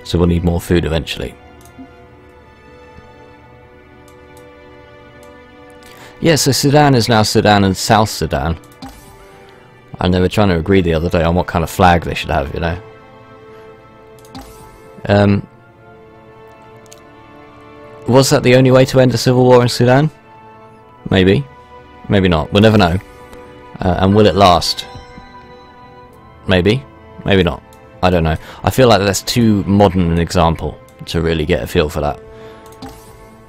So we'll need more food eventually. Yeah, so Sudan is now Sudan and South Sudan. And they were trying to agree the other day on what kind of flag they should have, you know. Was that the only way to end a civil war in Sudan? Maybe. Maybe not. We'll never know. And will it last? Maybe. Maybe not. I don't know. I feel like that's too modern an example to really get a feel for that.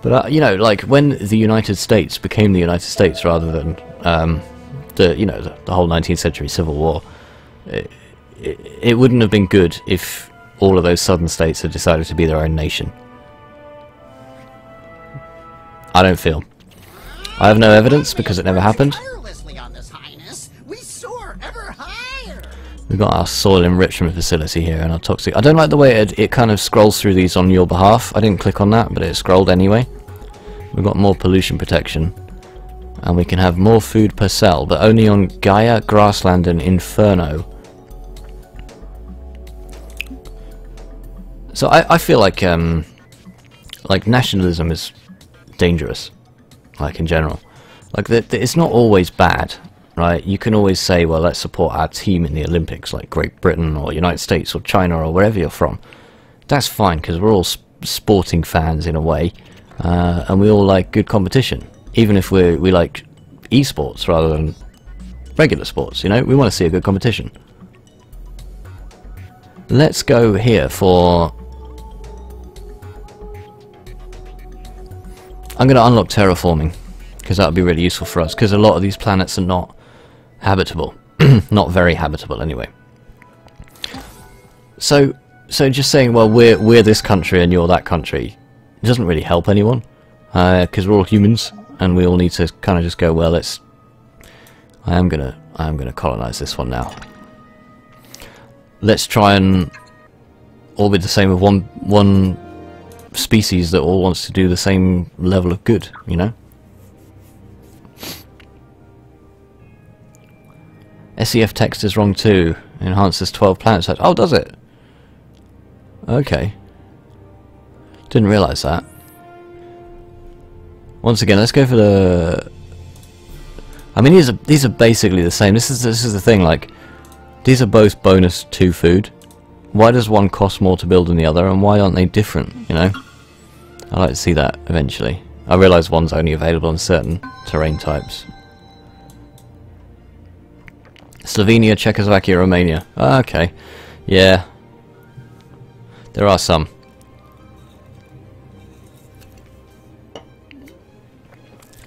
But, you know, like, when the United States became the United States rather than, the whole 19th century Civil War, it wouldn't have been good if all of those southern states had decided to be their own nation. I don't feel. I have no evidence because it never happened. We've got our soil enrichment facility here and our toxic... I don't like the way it kind of scrolls through these on your behalf. I didn't click on that, but it scrolled anyway. We've got more pollution protection. And we can have more food per cell, but only on Gaia, Grassland and Inferno. So I feel like nationalism is dangerous, like in general. Like it's not always bad. Right, you can always say, well, let's support our team in the Olympics, like Great Britain or United States or China or wherever you're from. That's fine, because we're all sporting fans in a way, and we all like good competition, even if we like esports rather than regular sports, you know? We want to see a good competition. Let's go here for... I'm going to unlock terraforming, because that would be really useful for us, because a lot of these planets are not habitable. Not very habitable anyway. So just saying, well, we're this country and you're that country, it doesn't really help anyone, because we're all humans and we all need to kind of just go, well, let's... I am gonna colonize this one now. Let's try and all be the same of one species that all wants to do the same level of good, you know? SEF text is wrong too. Enhances 12 planets. Oh, does it? Okay. Didn't realise that. Once again, let's go for the... I mean, these are basically the same. This is the thing. Like, these are both bonus 2 food. Why does one cost more to build than the other, and why aren't they different? You know, I'd like to see that eventually. I realise one's only available on certain terrain types. Slovenia, Czechoslovakia, Romania. Ah, okay. Yeah. There are some.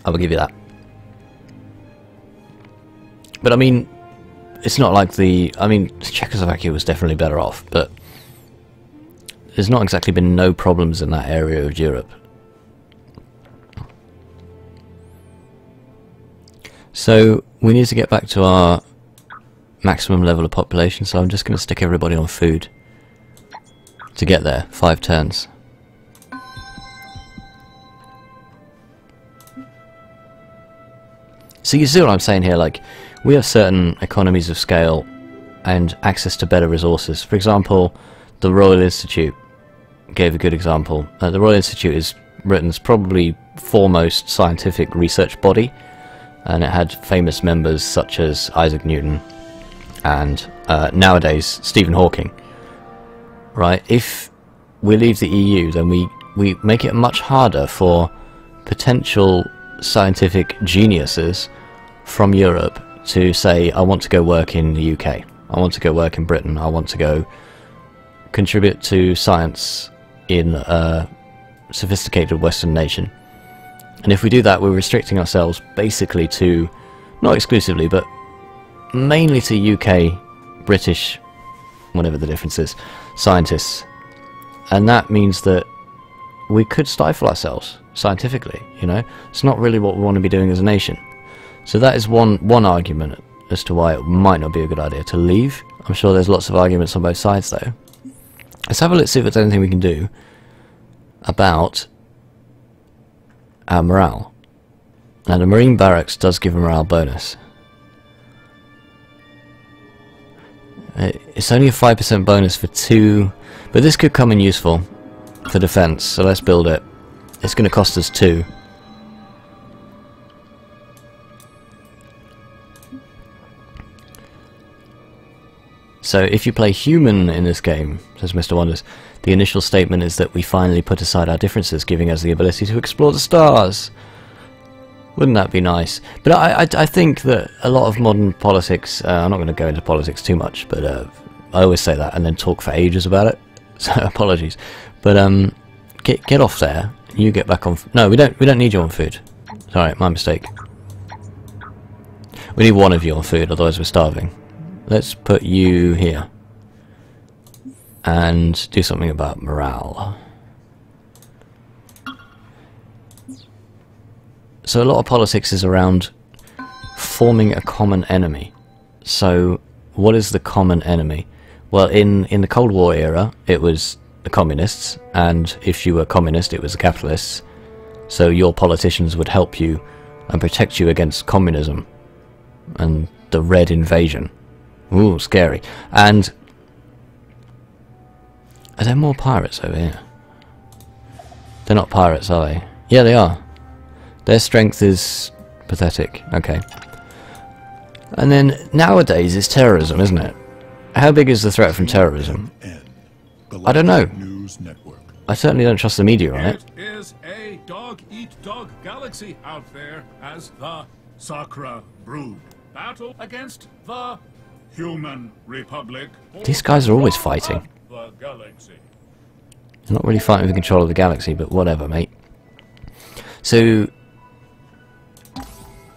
I will give you that. But I mean, it's not like the... I mean, Czechoslovakia was definitely better off, but there's not exactly been no problems in that area of Europe. So, we need to get back to our maximum level of population, so I'm just going to stick everybody on food to get there. 5 turns. So you see what I'm saying here, like, we have certain economies of scale and access to better resources. For example, the Royal Institute gave a good example. The Royal Institute is Britain's probably foremost scientific research body, and it had famous members such as Isaac Newton and nowadays Stephen Hawking. Right? If we leave the EU, then we make it much harder for potential scientific geniuses from Europe to say, I want to go work in the UK, I want to go work in Britain, I want to go contribute to science in a sophisticated Western nation. And if we do that, we're restricting ourselves basically to, not exclusively, but mainly to UK, British, whatever the difference is, scientists. And that means that we could stifle ourselves scientifically, you know? It's not really what we want to be doing as a nation. So that is one argument as to why it might not be a good idea to leave. I'm sure there's lots of arguments on both sides though. Let's have a look, see if there's anything we can do about our morale. Now the Marine Barracks does give a morale bonus. It's only a 5% bonus for 2, but this could come in useful for defense, so let's build it. It's going to cost us 2. So if you play human in this game, says Mr. Wonders, the initial statement is that we finally put aside our differences, giving us the ability to explore the stars. Wouldn't that be nice? But I think that a lot of modern politics, I'm not going to go into politics too much, but I always say that and then talk for ages about it, so apologies. But get off there, you get back on... No, we don't need you on food. Sorry, my mistake. We need one of you on food, otherwise we're starving. Let's put you here. And do something about morale. So a lot of politics is around forming a common enemy. So what is the common enemy? Well, in the Cold War era, it was the communists, and if you were communist, it was the capitalists. So your politicians would help you and protect you against communism and the Red Invasion. Ooh, scary. And are there more pirates over here? They're not pirates, are they? Yeah, they are. Their strength is pathetic. Okay. And then nowadays it's terrorism, isn't it? How big is the threat from terrorism? I don't know. I certainly don't trust the media on it. It is a dog-eat-dog galaxy out there as the Sakra brood battle against the Human Republic. These guys are always fighting. The galaxy. They're not really fighting for control of the galaxy, but whatever, mate. So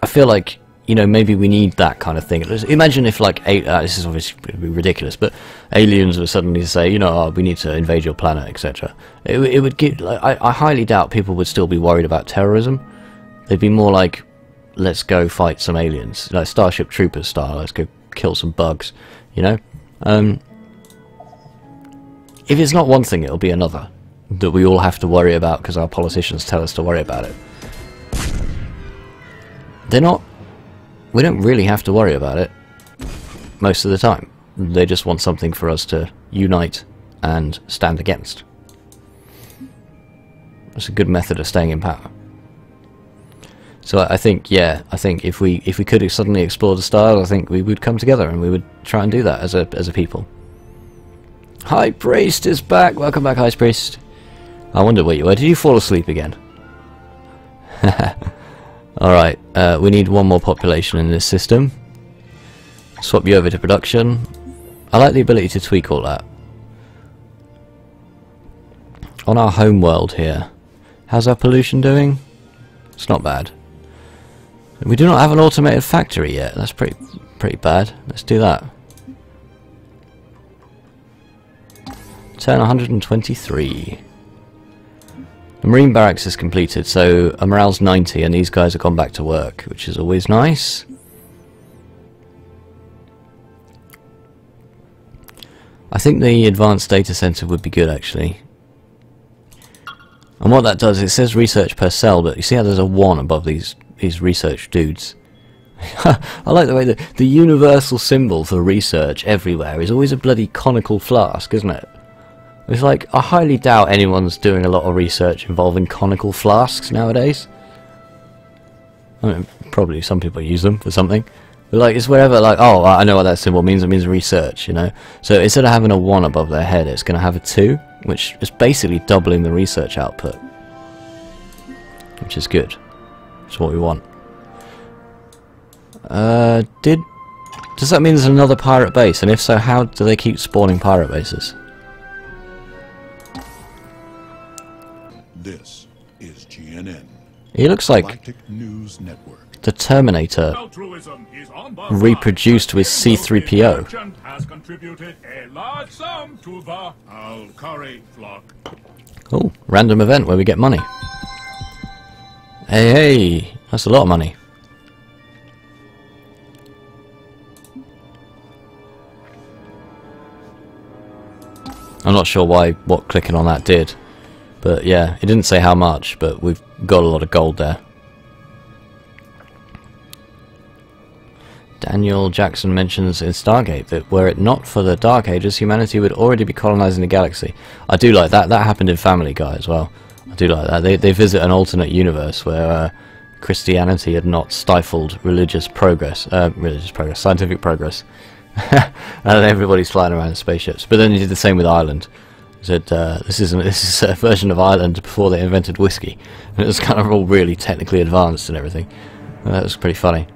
I feel like, you know, maybe we need that kind of thing. Imagine if, like, this is obviously ridiculous, but aliens would suddenly say, you know, oh, we need to invade your planet, etc. It would give. Like, I highly doubt people would still be worried about terrorism. They'd be more like, let's go fight some aliens, like Starship Troopers style. Let's go kill some bugs, you know. If it's not one thing, it'll be another that we all have to worry about because our politicians tell us to worry about it. They're not. We don't really have to worry about it most of the time. They just want something for us to unite and stand against. That's a good method of staying in power. So I think, yeah, I think if we could suddenly explore the stars, I think we would come together and we would try and do that as a people. High Priest is back. Welcome back, High Priest. I wonder where you were. Did you fall asleep again? Alright, we need one more population in this system. Swap you over to production. I like the ability to tweak all that. On our home world here, how's our pollution doing? It's not bad. We do not have an automated factory yet. That's pretty bad. Let's do that. Turn 123. The Marine Barracks is completed, so morale's 90 and these guys have gone back to work, which is always nice. I think the advanced data center would be good, actually. And what that does, it says research per cell, but you see how there's a 1 above these research dudes. I like the way that the universal symbol for research everywhere is always a bloody conical flask, isn't it? It's like, I highly doubt anyone's doing a lot of research involving conical flasks nowadays. I mean, probably some people use them for something. But like, it's wherever, like, oh, I know what that symbol means. It means research, you know. So instead of having a 1 above their head, it's going to have a 2, which is basically doubling the research output. Which is good. It's what we want. Does that mean there's another pirate base? And if so, how do they keep spawning pirate bases? This is GNN. He looks like Galactic News Network. the Terminator reproduced with C-3PO. Has contributed a large sum to the Alkari flock. Oh, random event where we get money. Hey, that's a lot of money. I'm not sure what clicking on that did. But yeah, it didn't say how much, but we've got a lot of gold there. Daniel Jackson mentions in Stargate that were it not for the Dark Ages, humanity would already be colonizing the galaxy. I do like that. That happened in Family Guy as well. I do like that. They visit an alternate universe where Christianity had not stifled scientific progress. And everybody's flying around in spaceships. But then he did the same with Ireland. He said, this is a version of Ireland before they invented whiskey. And it was kind of all really technically advanced and everything. And that was pretty funny.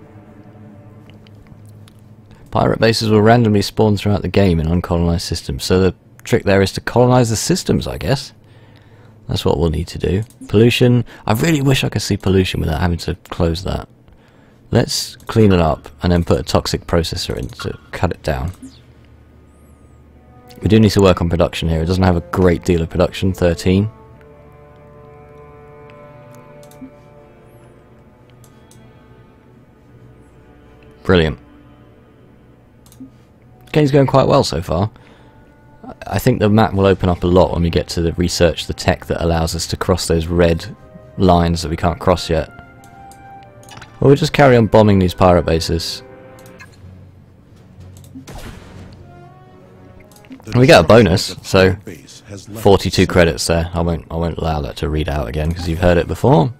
Pirate bases will randomly spawn throughout the game in uncolonized systems. So the trick there is to colonize the systems, I guess. That's what we'll need to do. Pollution. I really wish I could see pollution without having to close that. Let's clean it up and then put a toxic processor in to cut it down. We do need to work on production here. It doesn't have a great deal of production. 13. Brilliant. Game's going quite well so far. I think the map will open up a lot when we get to the research the tech that allows us to cross those red lines that we can't cross yet. Well, we'll just carry on bombing these pirate bases. And we get a bonus, so 42 credits there. I won't allow that to read out again because you've heard it before.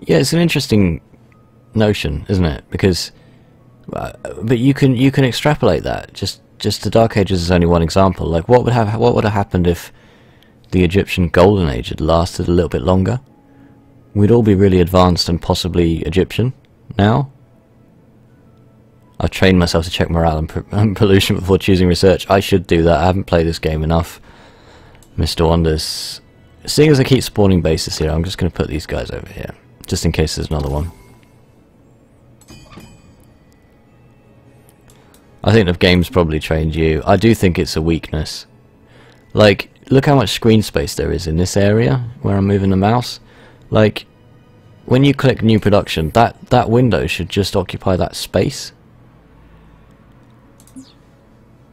Yeah, it's an interesting notion, isn't it? Because, but you can extrapolate that. Just the Dark Ages is only one example. Like, what would have happened if the Egyptian Golden Age had lasted a little bit longer? We'd all be really advanced and possibly Egyptian now. I've trained myself to check morale and pollution before choosing research. I should do that. I haven't played this game enough, Mr. Wonders. Seeing as I keep spawning bases here, I'm just going to put these guys over here, just in case there's another one. I think the game's probably trained you. I do think it's a weakness. Like, look how much screen space there is in this area where I'm moving the mouse. Like, when you click new production, that window should just occupy that space.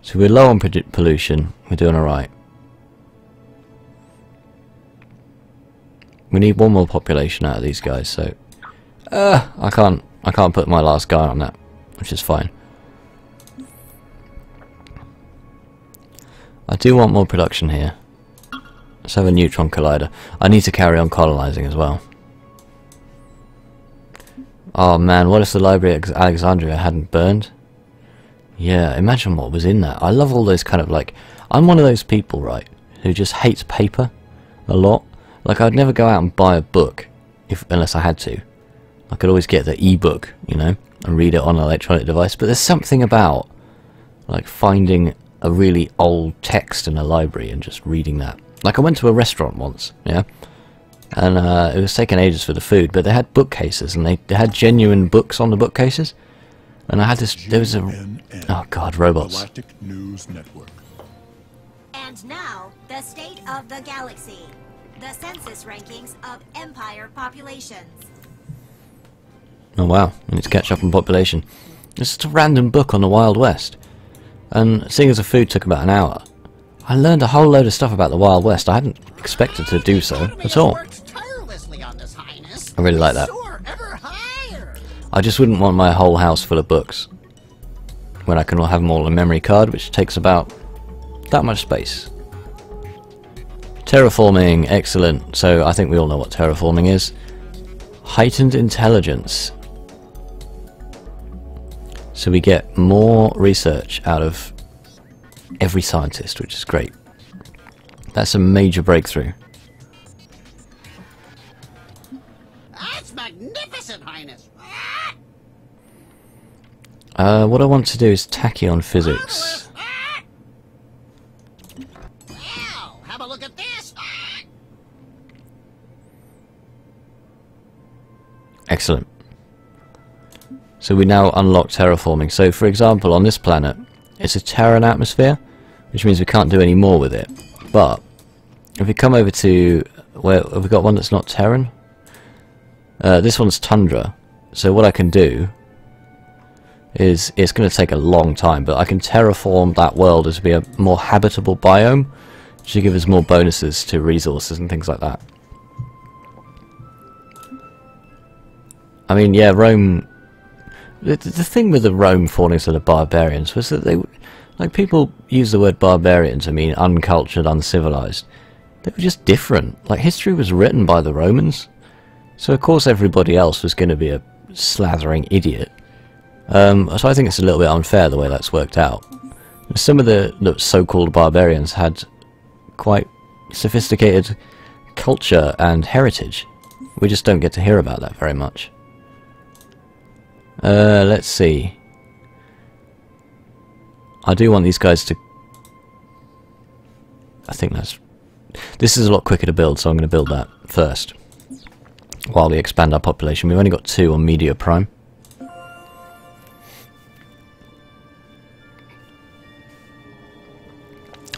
So we're low on pollution. We're doing alright. We need one more population out of these guys, so I can't put my last guy on that, which is fine. I do want more production here. Let's have a neutron collider. I need to carry on colonizing as well. Oh man, what if the library at Alexandria hadn't burned? Yeah, imagine what was in that. I love all those kind of like... I'm one of those people, right, who just hates paper a lot. Like, I'd never go out and buy a book unless I had to. I could always get the e-book, you know, and read it on an electronic device. But there's something about, like, finding a really old text in a library and just reading that. Like, I went to a restaurant once, yeah, and it was taking ages for the food, but they had bookcases, and they had genuine books on the bookcases. And I had this, there was a... Oh god, robots. Galactic News Network. And now, the state of the galaxy. The census rankings of Empire populations. Oh wow, I need to catch up on population. It's just a random book on the Wild West. And seeing as the food took about an hour, I learned a whole load of stuff about the Wild West. I hadn't expected to do so at all. I really like that. I just wouldn't want my whole house full of books when I can have them all on a memory card, which takes about that much space. Terraforming, excellent. So I think we all know what terraforming is. Heightened intelligence. So we get more research out of every scientist, which is great. That's a major breakthrough. That's magnificent, Highness. What I want to do is tachyon physics. Wow, have a look at this. Excellent. So we now unlock terraforming. So for example, on this planet, it's a Terran atmosphere, which means we can't do any more with it. But if we come over to where have we got one that's not Terran? This one's tundra. So what I can do is, it's going to take a long time, but I can terraform that world as to be a more habitable biome, should give us more bonuses to resources and things like that. I mean, yeah, Rome... The thing with the Rome falling to the barbarians was that they... Like, people use the word barbarian to mean uncultured, uncivilized. They were just different. Like, history was written by the Romans. So, of course, everybody else was going to be a slathering idiot. So I think it's a little bit unfair the way that's worked out. Some of the so-called barbarians had quite sophisticated culture and heritage. We just don't get to hear about that very much. Let's see. I do want these guys to... I think that's... This is a lot quicker to build, so I'm going to build that first. While we expand our population. We've only got 2 on Media Prime.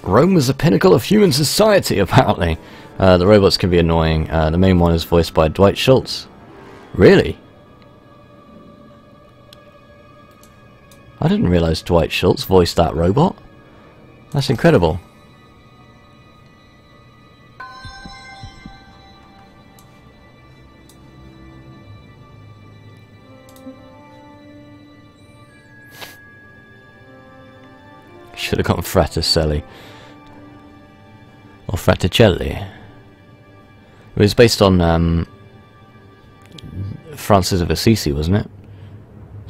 Rome was the pinnacle of human society, apparently. The robots can be annoying. The main one is voiced by Dwight Schultz. Really? I didn't realise Dwight Schultz voiced that robot. That's incredible. Should have gone Fraticelli. Or Fraticelli. It was based on Francis of Assisi, wasn't it?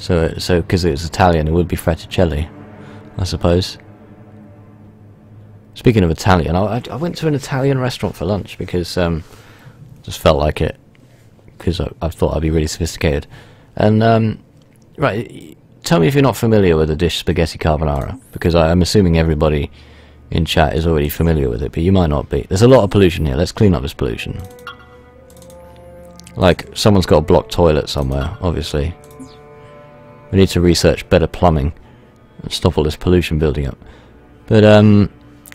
So because it was Italian, it would be Fraticelli, I suppose. Speaking of Italian, I went to an Italian restaurant for lunch because just felt like it, because I thought I'd be really sophisticated. And right, tell me if you're not familiar with the dish spaghetti carbonara, because I'm assuming everybody in chat is already familiar with it, but you might not be. There's a lot of pollution here. Let's clean up this pollution. Like, someone's got a blocked toilet somewhere, obviously. We need to research better plumbing and stop all this pollution building up. But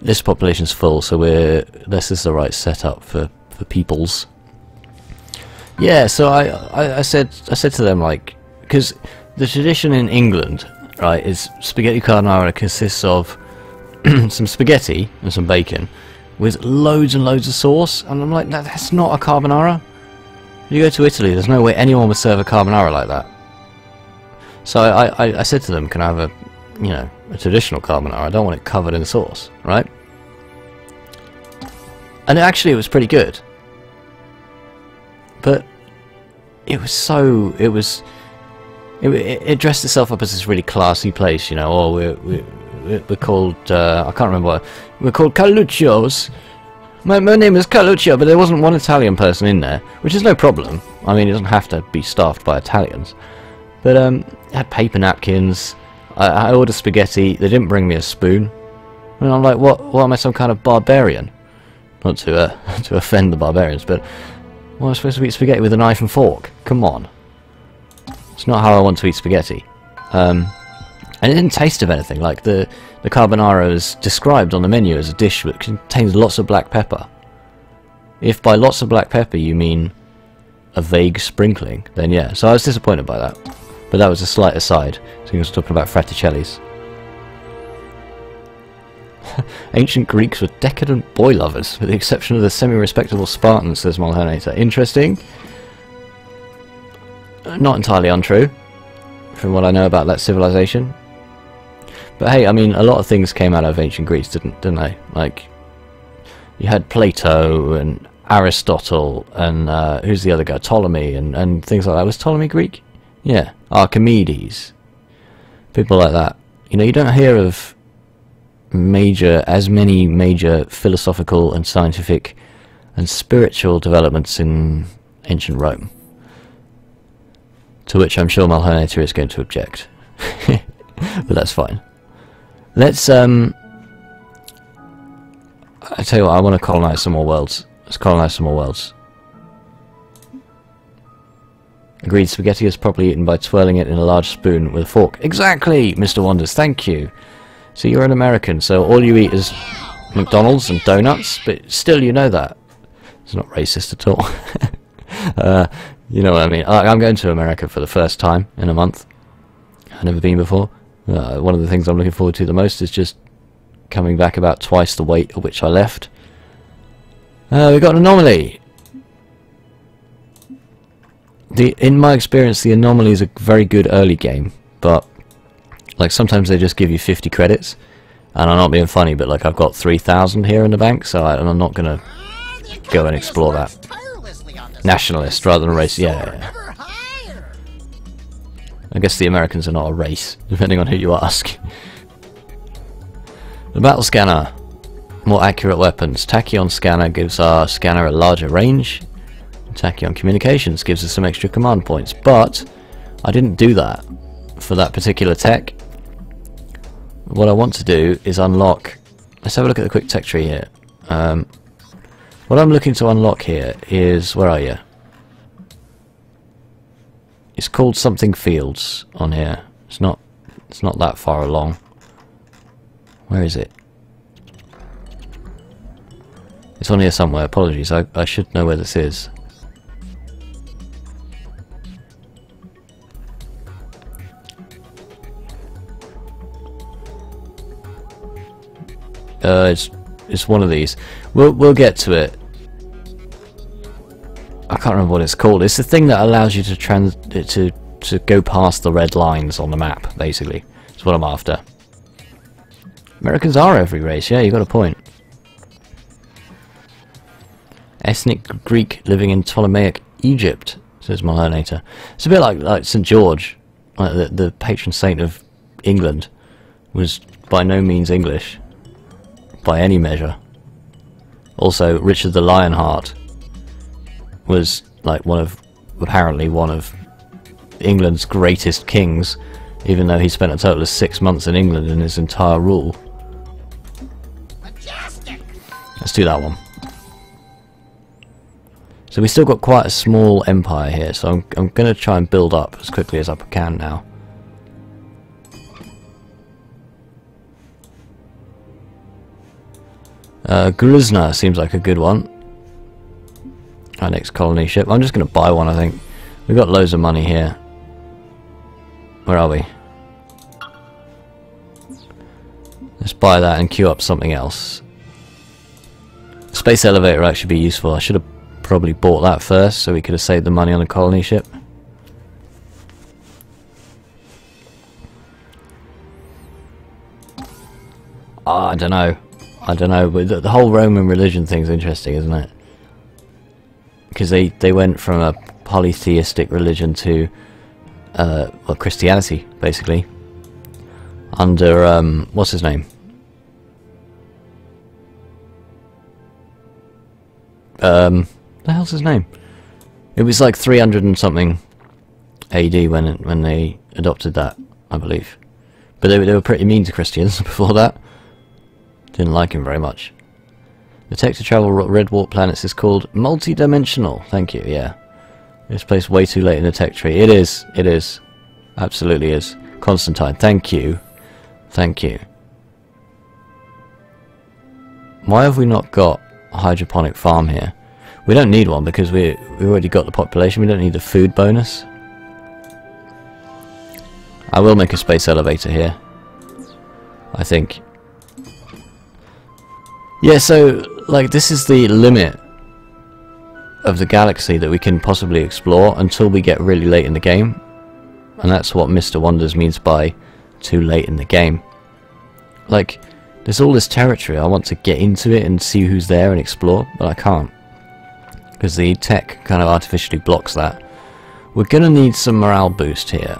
this population's full, so this is the right setup for peoples. Yeah, so I said to them, like, because the tradition in England, right, is spaghetti carbonara consists of some spaghetti and some bacon with loads and loads of sauce, and I'm like, that's not a carbonara. If you go to Italy, there's no way anyone would serve a carbonara like that. So I said to them, can I have a traditional carbonara? I don't want it covered in sauce, right? And actually it was pretty good. But it was so... It dressed itself up as this really classy place, you know. Oh, we're called... I can't remember what... We're called Carluccio's. My name is Carluccio, but there wasn't one Italian person in there, which is no problem. I mean, it doesn't have to be staffed by Italians. But it had paper napkins. I ordered spaghetti. They didn't bring me a spoon. And I'm like, what am I, some kind of barbarian? Not to to offend the barbarians, but well, I'm supposed to eat spaghetti with a knife and fork. Come on. It's not how I want to eat spaghetti. And it didn't taste of anything. Like the carbonara is described on the menu as a dish that contains lots of black pepper. If by lots of black pepper you mean a vague sprinkling, then yeah. So I was disappointed by that. But that was a slight aside. So he was talking about Fraticelli's. Ancient Greeks were decadent boy lovers, with the exception of the semi-respectable Spartans, says Mulhernator. Interesting. Not entirely untrue, from what I know about that civilization. But hey, I mean, a lot of things came out of ancient Greece, didn't they? Like, you had Plato and Aristotle and who's the other guy? Ptolemy and things like that. Was Ptolemy Greek? Yeah, Archimedes. People like that. You know, you don't hear of as many major philosophical and scientific and spiritual developments in ancient Rome. To which I'm sure Mulhernator is going to object. But that's fine. Let's, I tell you what, I want to colonize some more worlds. Let's colonize some more worlds. Agreed, spaghetti is properly eaten by twirling it in a large spoon with a fork. Exactly, Mr. Wonders, thank you. So you're an American, so all you eat is McDonald's and donuts, but still you know that. It's not racist at all. You know what I mean. I'm going to America for the first time in a month. I've never been before. One of the things I'm looking forward to the most is just coming back about twice the weight at which I left. We got an anomaly. In my experience, the anomaly is a very good early game, but like sometimes they just give you 50 credits, and I'm not being funny, but like I've got 3,000 here in the bank, so I'm not gonna go and explore that. Nationalist rather than race, yeah. I guess the Americans are not a race, depending on who you ask. The battle scanner. More accurate weapons. Tachyon scanner gives our scanner a larger range. Tachyon communications gives us some extra command points, but I didn't do that for that particular tech. What I want to do is unlock... Let's have a look at the quick tech tree here. What I'm looking to unlock here is... Where are you? It's called something fields on here. It's not that far along. Where is it? It's on here somewhere. Apologies. I should know where this is. It's one of these. We'll get to it. I can't remember what it's called. It's the thing that allows you to go past the red lines on the map. Basically, that's what I'm after. Americans are every race. Yeah, you got a point. Ethnic Greek living in Ptolemaic Egypt, says Melanator. It's a bit like St. George, like the patron saint of England, was by no means English. By any measure. Also, Richard the Lionheart was like apparently one of England's greatest kings, even though he spent a total of 6 months in England in his entire rule. Majestic. Let's do that one. So we still got quite a small empire here, so I'm going to try and build up as quickly as I can now. Gruzna seems like a good one. Our next colony ship. I'm just going to buy one, I think. We've got loads of money here. Where are we? Let's buy that and queue up something else. Space elevator will actually be useful. I should have probably bought that first so we could have saved the money on a colony ship. I don't know, but the whole Roman religion thing's interesting, isn't it? Because they went from a polytheistic religion to well, Christianity, basically, under what's his name? The hell's his name? It was like 300 and something AD when they adopted that, I believe. But they were pretty mean to Christians before that. Didn't like him very much. The tech to travel red warp planets is called multi-dimensional. Thank you, yeah. This place way too late in the tech tree. It is. It is. Absolutely is. Constantine, thank you. Thank you. Why have we not got a hydroponic farm here? We don't need one because we already got the population. We don't need the food bonus. I will make a space elevator here, I think. Yeah, so like this is the limit of the galaxy that we can possibly explore until we get really late in the game. And that's what Mr. Wonders means by too late in the game. Like, there's all this territory. I want to get into it and see who's there and explore, but I can't. Because the tech kind of artificially blocks that. We're going to need some morale boost here.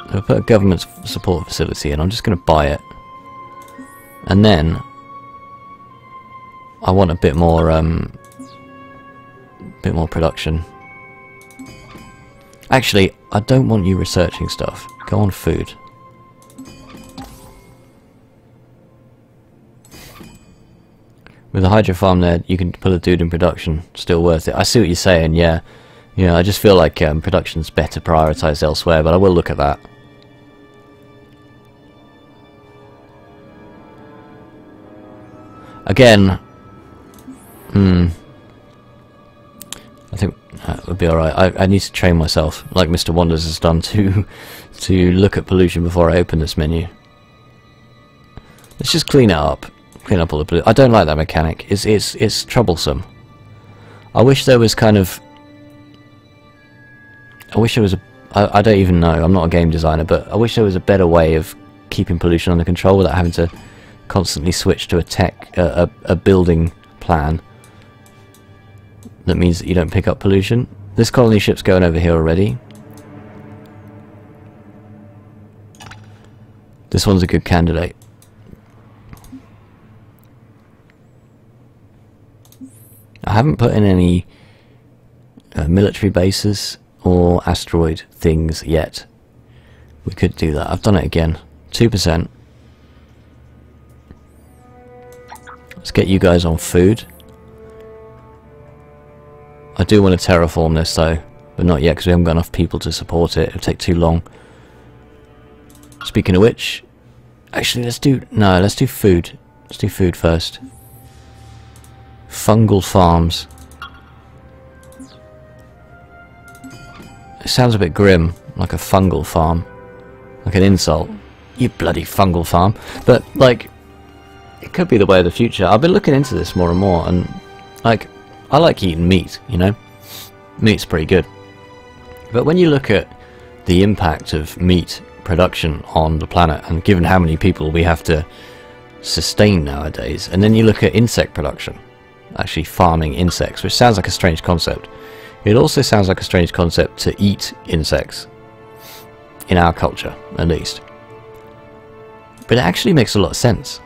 I'll put a government support facility in. I'm just going to buy it. And then I want a bit more production. Actually, I don't want you researching stuff. Go on food. With a hydro farm there, you can put a dude in production. Still worth it. I see what you're saying, yeah. Yeah, I just feel like production's better prioritised elsewhere, but I will look at that. Again, I think that would be alright. I need to train myself, like Mr. Wonders has done, to look at pollution before I open this menu. Let's just clean it up. Clean up all the pollution. I don't like that mechanic. It's troublesome. I wish there was kind of... I wish there was a... I don't even know, I'm not a game designer, but I wish there was a better way of keeping pollution under control without having to constantly switch to a building plan that means that you don't pick up pollution. This colony ship's going over here already. This one's a good candidate. I haven't put in any military bases or asteroid things yet. We could do that. I've done it again. 2%. Let's get you guys on food. I do want to terraform this though, but not yet because we haven't got enough people to support it. It'll take too long. Speaking of which, actually let's do food. Let's do food first. Fungal farms. It sounds a bit grim, like a fungal farm. Like an insult. You bloody fungal farm. But, like, it could be the way of the future. I've been looking into this more and more, and, like, I like eating meat, you know? Meat's pretty good. But when you look at the impact of meat production on the planet, and given how many people we have to sustain nowadays, and then you look at insect production, actually farming insects, which sounds like a strange concept. It also sounds like a strange concept to eat insects, in our culture, at least. But it actually makes a lot of sense.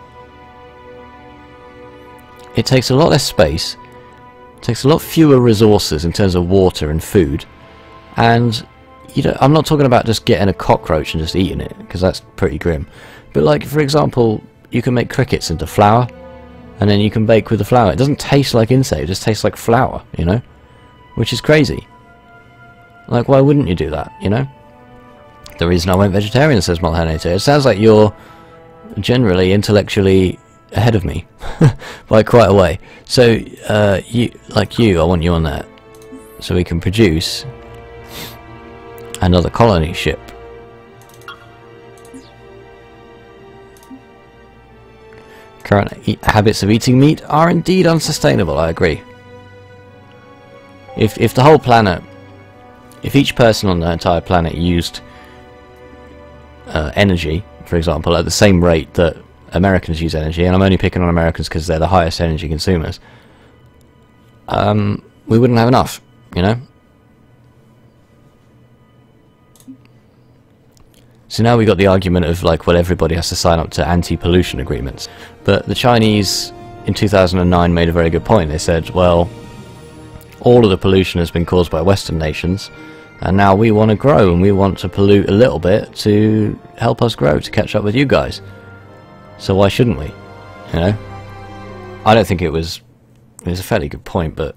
It takes a lot less space, takes a lot fewer resources in terms of water and food, and you know, I'm not talking about just getting a cockroach and just eating it, because that's pretty grim. But like, for example, you can make crickets into flour, and then you can bake with the flour. It doesn't taste like insect, it just tastes like flour, you know? Which is crazy. Like, why wouldn't you do that, you know? The reason I went vegetarian, says Mulhenator. It sounds like you're generally intellectually ahead of me by quite a way. So, I want you on that. So we can produce another colony ship. Current habits of eating meat are indeed unsustainable, I agree. If the whole planet, if each person on the entire planet used energy, for example, at the same rate that Americans use energy, and I'm only picking on Americans because they're the highest energy consumers, we wouldn't have enough, you know? So now we got the argument of like, well, everybody has to sign up to anti-pollution agreements. But the Chinese in 2009 made a very good point. They said, well, all of the pollution has been caused by Western nations, and now we want to grow and we want to pollute a little bit to help us grow, to catch up with you guys. So why shouldn't we? You know? I don't think it was a fairly good point, but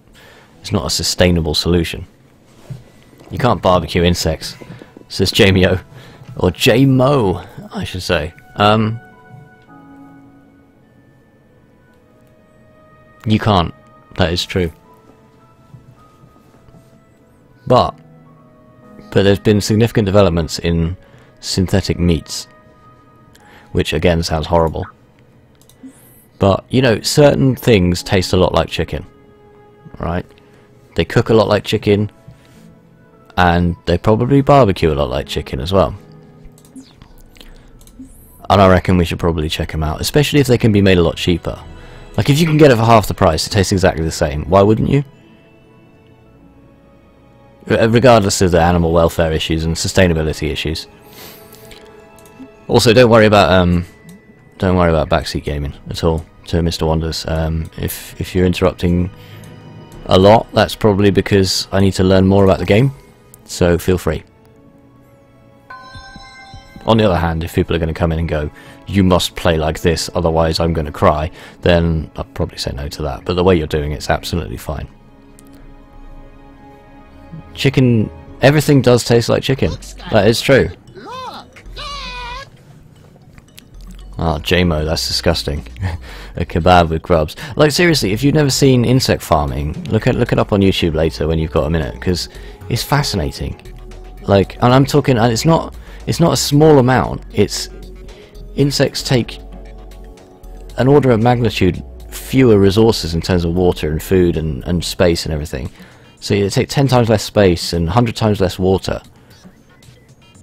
it's not a sustainable solution. You can't barbecue insects, says Jamie-O. Or J-Mo, I should say. You can't. That is true. But there's been significant developments in synthetic meats, which again sounds horrible. But, you know, certain things taste a lot like chicken, right? They cook a lot like chicken, and they probably barbecue a lot like chicken as well. And I reckon we should probably check them out, especially if they can be made a lot cheaper. Like, if you can get it for half the price, it tastes exactly the same. Why wouldn't you? Regardless of the animal welfare issues and sustainability issues. Also, don't worry about backseat gaming at all to Mr. Wonders. If you're interrupting a lot, that's probably because I need to learn more about the game. So feel free. On the other hand, if people are going to come in and go, you must play like this, otherwise I'm going to cry, then I'll probably say no to that. But the way you're doing it's absolutely fine. Chicken, everything does taste like chicken. That is true. Oh, J-Mo, that's disgusting. A kebab with grubs. Like, seriously, if you've never seen insect farming, look it up on YouTube later when you've got a minute, because it's fascinating. Like, and I'm talking, and it's not a small amount. It's insects take an order of magnitude fewer resources in terms of water and food and space and everything. So you take 10 times less space and 100 times less water.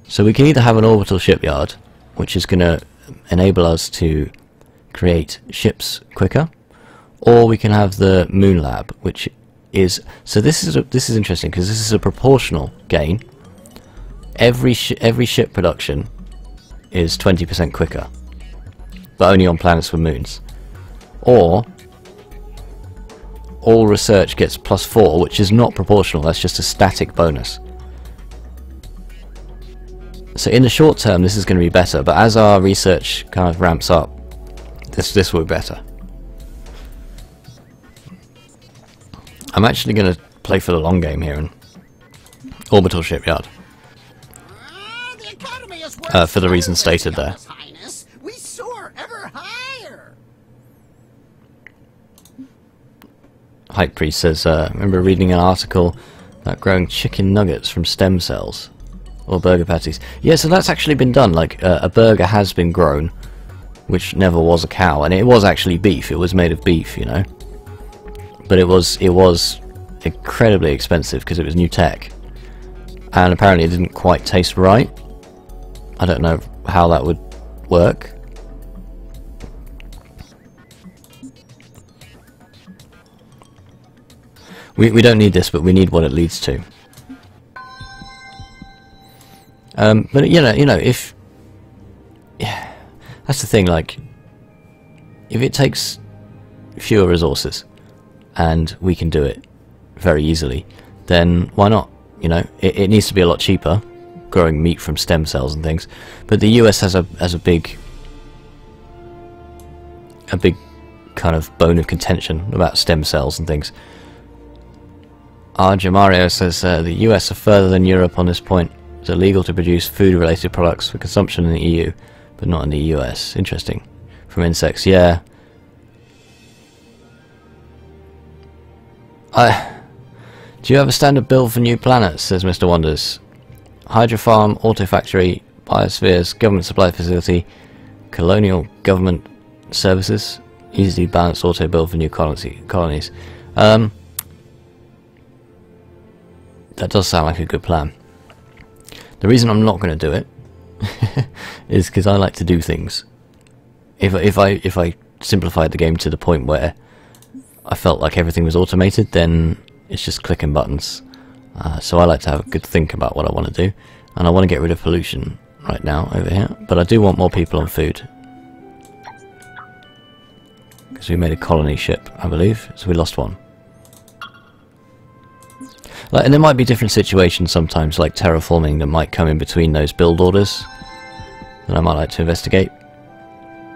So we can either have an orbital shipyard, which is going to enable us to create ships quicker, or we can have the Moon Lab, which is... So this is interesting, because this is a proportional gain. Every ship production is 20% quicker, but only on planets with moons. Or all research gets +4, which is not proportional, that's just a static bonus. So in the short term this is going to be better, but as our research kind of ramps up, this will be better. I'm actually going to play for the long game here in Orbital Shipyard. The economy is For the reasons stated there. Highness. We soar ever higher. Hype Priest says, remember reading an article about growing chicken nuggets from stem cells or burger patties. Yeah, so that's actually been done. Like a burger has been grown, which never was a cow, and it was actually beef. It was made of beef, you know. But it was incredibly expensive because it was new tech, and apparently it didn't quite taste right. I don't know how that would work. We don't need this, but we need what it leads to. But you know, if that's the thing. Like, if it takes fewer resources and we can do it very easily, then why not? You know, it needs to be a lot cheaper, growing meat from stem cells and things. But the US has a big kind of bone of contention about stem cells and things. Jamario says the US are further than Europe on this point. It's illegal to produce food-related products for consumption in the EU, but not in the US. Interesting. From insects, yeah. Do you have a standard build for new planets? Says Mr. Wonders. Hydro farm, auto factory, biospheres, government supply facility, colonial government services, easily balanced auto build for new colonies. That does sound like a good plan. The reason I'm not going to do it is because I like to do things. If I simplified the game to the point where I felt like everything was automated, then it's just clicking buttons. So I like to have a good think about what I want to do, and I want to get rid of pollution right now over here, but I do want more people on food. Because we made a colony ship, I believe, so we lost one. Like, and there might be different situations sometimes, like terraforming, that might come in between those build orders that I might like to investigate.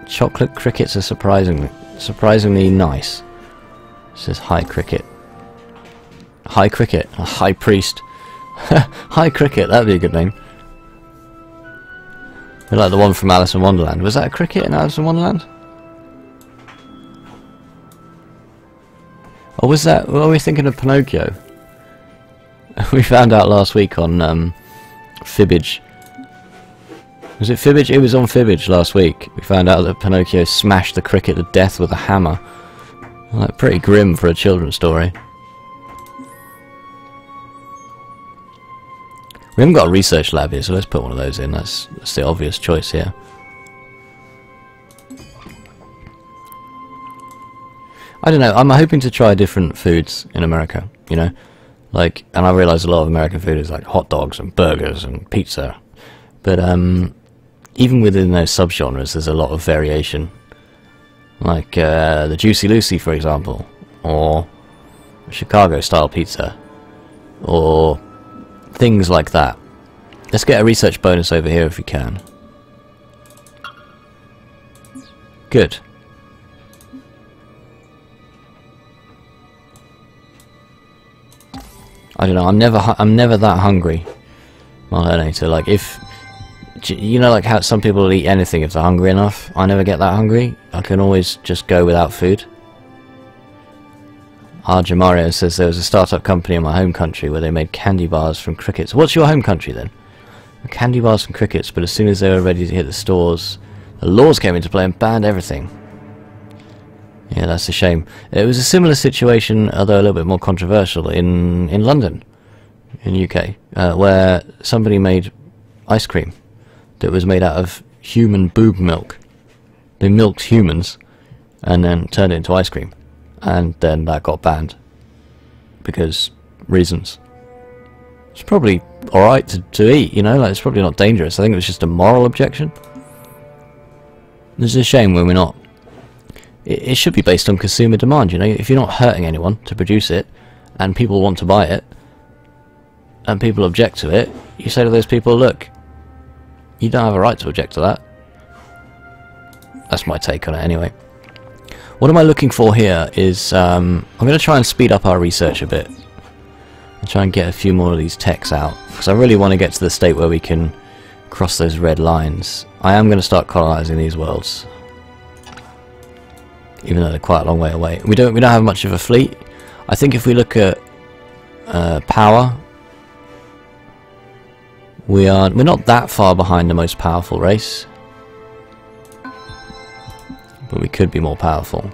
Chocolate crickets are surprisingly nice. It says High Cricket. High Cricket, a High Priest. High Cricket, that'd be a good name. They're like the one from Alice in Wonderland. Was that a cricket in Alice in Wonderland? Or was that... Were we thinking of Pinocchio? We found out last week on Fibbage. Was it Fibbage? It was on Fibbage last week. We found out that Pinocchio smashed the cricket to death with a hammer. Like, pretty grim for a children's story. We haven't got a research lab here, so let's put one of those in. That's the obvious choice here. I don't know, I'm hoping to try different foods in America, you know? Like, and I realise a lot of American food is like hot dogs and burgers and pizza. But even within those subgenres, there's a lot of variation. Like the Juicy Lucy, for example, or Chicago-style pizza, or things like that. Let's get a research bonus over here if we can. Good. I don't know. I'm never that hungry. Marlene, so like if you know, like how some people will eat anything if they're hungry enough. I never get that hungry. I can always just go without food. Jamario says there was a startup company in my home country where they made candy bars from crickets. What's your home country then? Candy bars from crickets, but as soon as they were ready to hit the stores, the laws came into play and banned everything. Yeah, that's a shame. It was a similar situation, although a little bit more controversial, in London, in UK, where somebody made ice cream that was made out of human boob milk. They milked humans and then turned it into ice cream, and then that got banned because reasons. It's probably alright to eat, you know, like it's probably not dangerous. I think it was just a moral objection. It's a shame when we're not. It should be based on consumer demand, you know. If you're not hurting anyone to produce it, and people want to buy it, and people object to it, you say to those people, look, you don't have a right to object to that. That's my take on it anyway. What am I looking for here is, I'm going to try and speed up our research a bit. And try and get a few more of these techs out. Because I really want to get to the state where we can cross those red lines. I am going to start colonizing these worlds. Even though they're quite a long way away. We don't have much of a fleet. I think if we look at power, we're not that far behind the most powerful race. But we could be more powerful.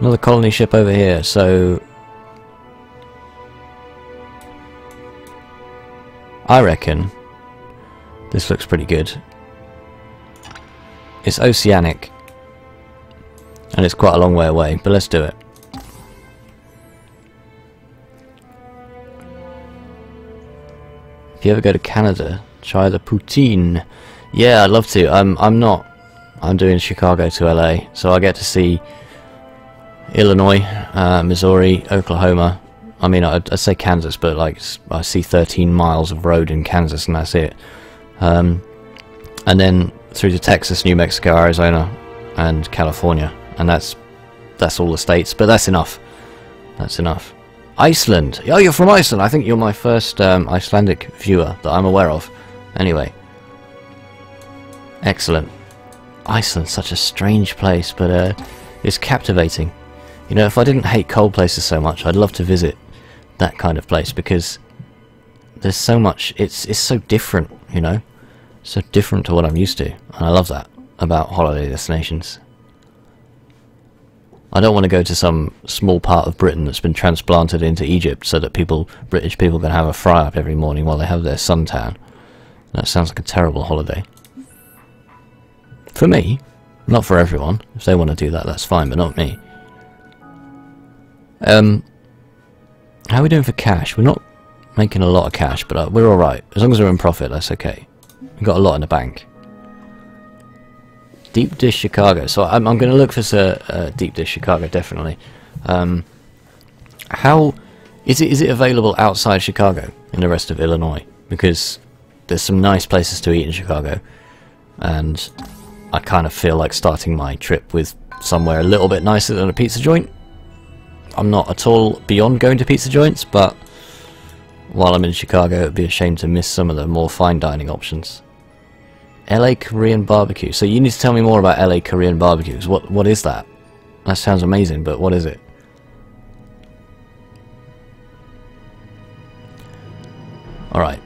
Another colony ship over here, so I reckon this looks pretty good. It's oceanic and it's quite a long way away, but let's do it. If you ever go to Canada, try the poutine. Yeah, I'd love to. I'm doing Chicago to LA, so I get to see Illinois, Missouri, Oklahoma. I mean, I'd say Kansas, but like I see 13 miles of road in Kansas, and that's it. And then through to Texas, New Mexico, Arizona, and California, and that's all the states. But that's enough. That's enough. Iceland. Oh, you're from Iceland. I think you're my first Icelandic viewer that I'm aware of. Anyway, excellent. Iceland's such a strange place, but it's captivating. You know, if I didn't hate cold places so much, I'd love to visit that kind of place, because there's so much, it's so different, you know, so different to what I'm used to, and I love that about holiday destinations. I don't want to go to some small part of Britain that's been transplanted into Egypt so that British people can have a fry-up every morning while they have their suntan. That sounds like a terrible holiday. For me, not for everyone. If they want to do that, that's fine, but not me. How are we doing for cash? We're not making a lot of cash, but we're alright. As long as we're in profit, that's okay. We've got a lot in the bank. Deep dish Chicago. So I'm going to look for deep dish Chicago, definitely. How is it available outside Chicago in the rest of Illinois? Because there's some nice places to eat in Chicago, and I kind of feel like starting my trip with somewhere a little bit nicer than a pizza joint. I'm not at all beyond going to pizza joints, but while I'm in Chicago, it would be a shame to miss some of the more fine dining options. LA Korean barbecue. So you need to tell me more about LA Korean barbecues. What is that? That sounds amazing, but what is it? Alright.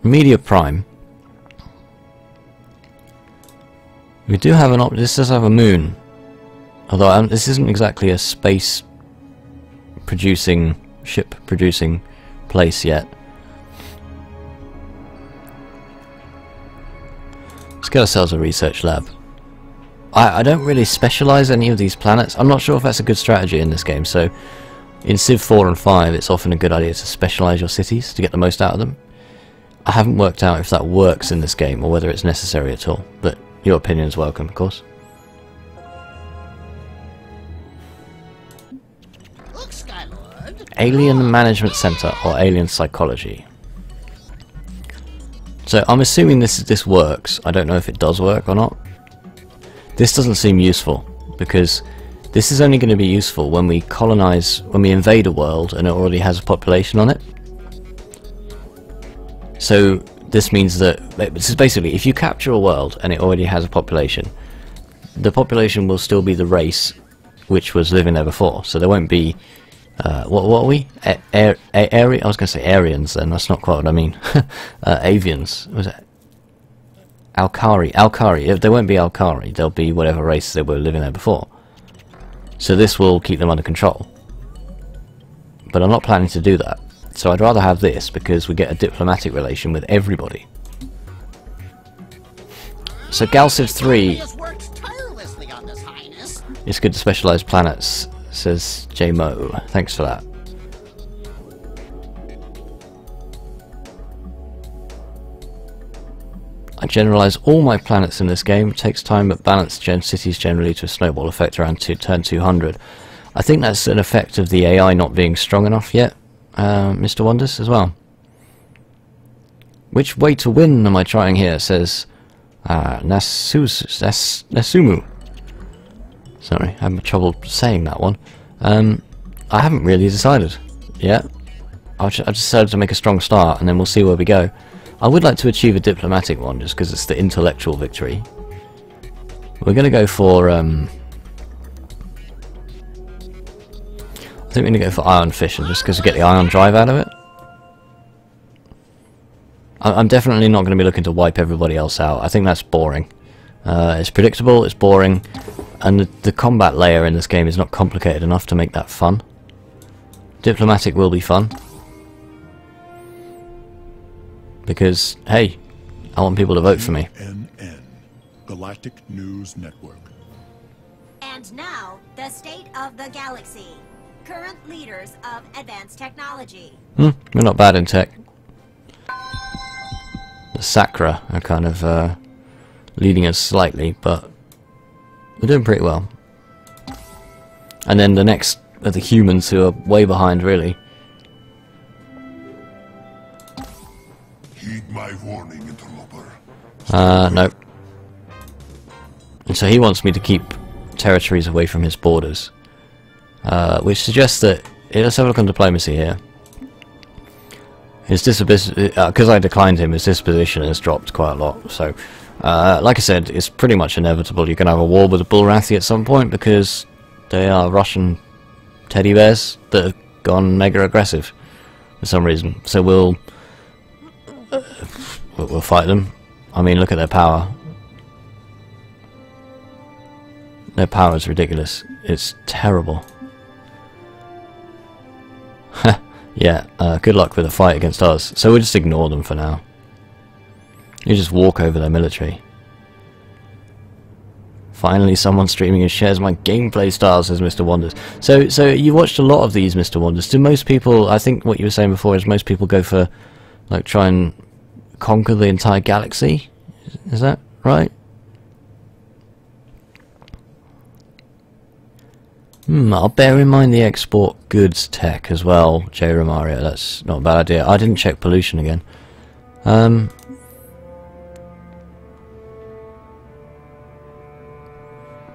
Media Prime. We do have an this does have a moon. Although this isn't exactly a space producing, ship producing place yet. Let's get ourselves a research lab. I don't really specialise any of these planets. I'm not sure if that's a good strategy in this game, so in Civ 4 and 5 it's often a good idea to specialise your cities to get the most out of them. I haven't worked out if that works in this game or whether it's necessary at all, but your opinion is welcome, of course. Look, Skylord. Alien Management Center, or Alien Psychology. So I'm assuming this works. I don't know if it does work or not. This doesn't seem useful, because this is only going to be useful when we colonize, when we invade a world and it already has a population on it. So this means that, this is basically, if you capture a world and it already has a population, the population will still be the race which was living there before. So there won't be, what are we? I was going to say Aryans then, that's not quite what I mean. Avians. Was it? Alkari. Alkari. If they won't be Alkari, they'll be whatever race they were living there before. So this will keep them under control. But I'm not planning to do that. So I'd rather have this because we get a diplomatic relation with everybody. So Galciv 3 has worked tirelessly on this, Highness. is good to specialise planets, says J-Mo. Thanks for that. I generalise all my planets in this game. It takes time, but balanced cities generally to a snowball effect around turn 200. I think that's an effect of the AI not being strong enough yet, Mr. Wonders, as well. Which way to win am I trying here, says Nasumu. Sorry, I have trouble saying that one. I haven't really decided yet. I just decided to make a strong start, and then we'll see where we go. I would like to achieve a diplomatic one, just because it's the intellectual victory. We're going to go for, I think we're going to go for ion fission, just because we get the ion drive out of it. I'm definitely not going to be looking to wipe everybody else out. I think that's boring. It's predictable, it's boring, and the combat layer in this game is not complicated enough to make that fun. Diplomatic will be fun. Because, hey, I want people to vote for me. GNN, Galactic News Network. And now, the state of the galaxy. Current leaders of advanced technology. We're not bad in tech. The Sakra are kind of leading us slightly, but we're doing pretty well. And then the next are the humans, who are way behind, really. Heed my warning, interloper. No. And so he wants me to keep territories away from his borders. Which suggests that, let's have a look on diplomacy here. His disposition, because I declined him, his disposition has dropped quite a lot. So, like I said, it's pretty much inevitable. You're going to have a war with the Bullrathi at some point, because they are Russian teddy bears that have gone mega aggressive for some reason. So we'll fight them. I mean, look at their power. Their power is ridiculous. It's terrible. Yeah, good luck with a fight against us. So we'll just ignore them for now. You just walk over their military. Finally, someone streaming and shares my gameplay style, says Mr. Wonders. So you watched a lot of these, Mr. Wonders. Do most people, I think what you were saying before is most people go for, like, try and conquer the entire galaxy? Is that right? I'll bear in mind the export goods tech as well, J. Romario. That's not a bad idea. I didn't check pollution again.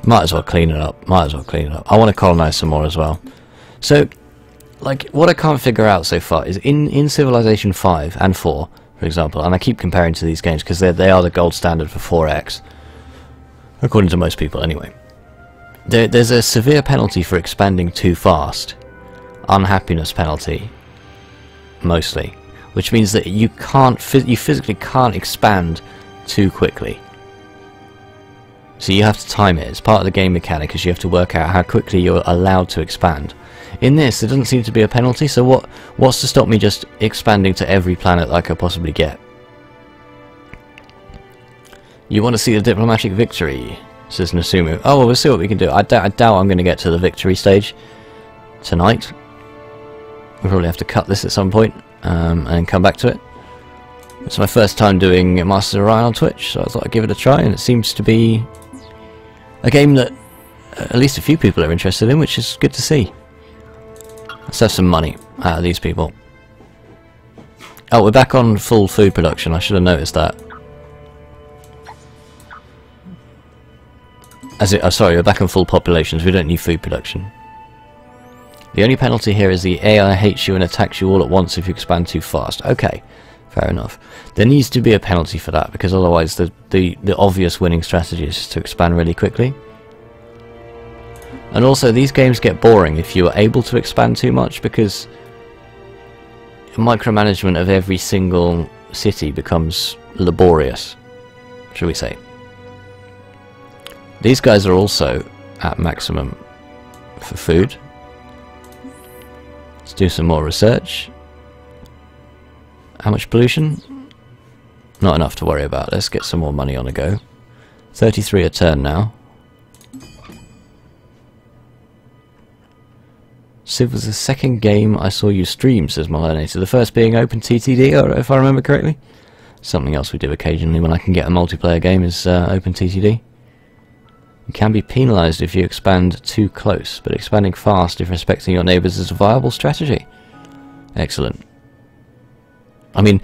Might as well clean it up. Might as well clean it up. I want to colonize some more as well. So, like, what I can't figure out so far is in Civilization 5 and 4, for example, and I keep comparing to these games because they are the gold standard for 4X, according to most people anyway. There's a severe penalty for expanding too fast. Unhappiness penalty, mostly. Which means that you physically can't expand too quickly. So you have to time it. It's part of the game mechanic, because you have to work out how quickly you're allowed to expand. In this, there doesn't seem to be a penalty, so what's to stop me just expanding to every planet that I could possibly get? You want to see the diplomatic victory, says Nasumu. Oh, well, we'll see what we can do. I doubt I'm going to get to the victory stage tonight. We'll probably have to cut this at some point, and come back to it. It's my first time doing Masters of Orion on Twitch, so I thought I'd give it a try, and it seems to be a game that at least a few people are interested in, which is good to see. Let's have some money out of these people. Oh, we're back on full food production. I should have noticed that. Sorry, we're back on full populations. We don't need food production. The only penalty here is the AI hates you and attacks you all at once if you expand too fast. Okay, fair enough. There needs to be a penalty for that, because otherwise the obvious winning strategy is just to expand really quickly. And also, these games get boring if you are able to expand too much, because micromanagement of every single city becomes laborious. shall we say. These guys are also at maximum for food. Let's do some more research. How much pollution? Not enough to worry about. Let's get some more money on the go. 33 a turn now. Civ was the second game I saw you stream, says Melanator. The first being OpenTTD, or if I remember correctly. Something else we do occasionally when I can get a multiplayer game is OpenTTD. You can be penalised if you expand too close, but expanding fast if respecting your neighbours is a viable strategy. Excellent. I mean,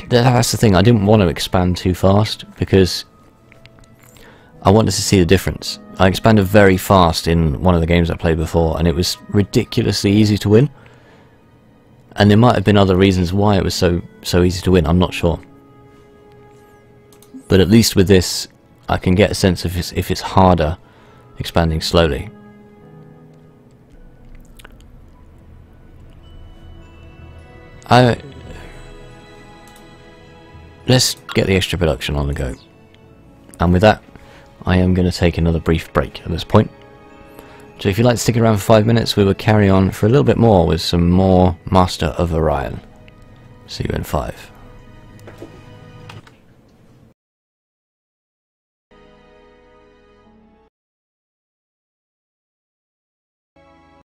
that's the thing, I didn't want to expand too fast, because I wanted to see the difference. I expanded very fast in one of the games I played before, and it was ridiculously easy to win. And there might have been other reasons why it was so easy to win, I'm not sure. But at least with this, I can get a sense of if it's harder expanding slowly. Let's get the extra production on the go. And with that, I am going to take another brief break at this point. So if you'd like to stick around for 5 minutes, we will carry on for a little bit more with some more Master of Orion. See you in 5.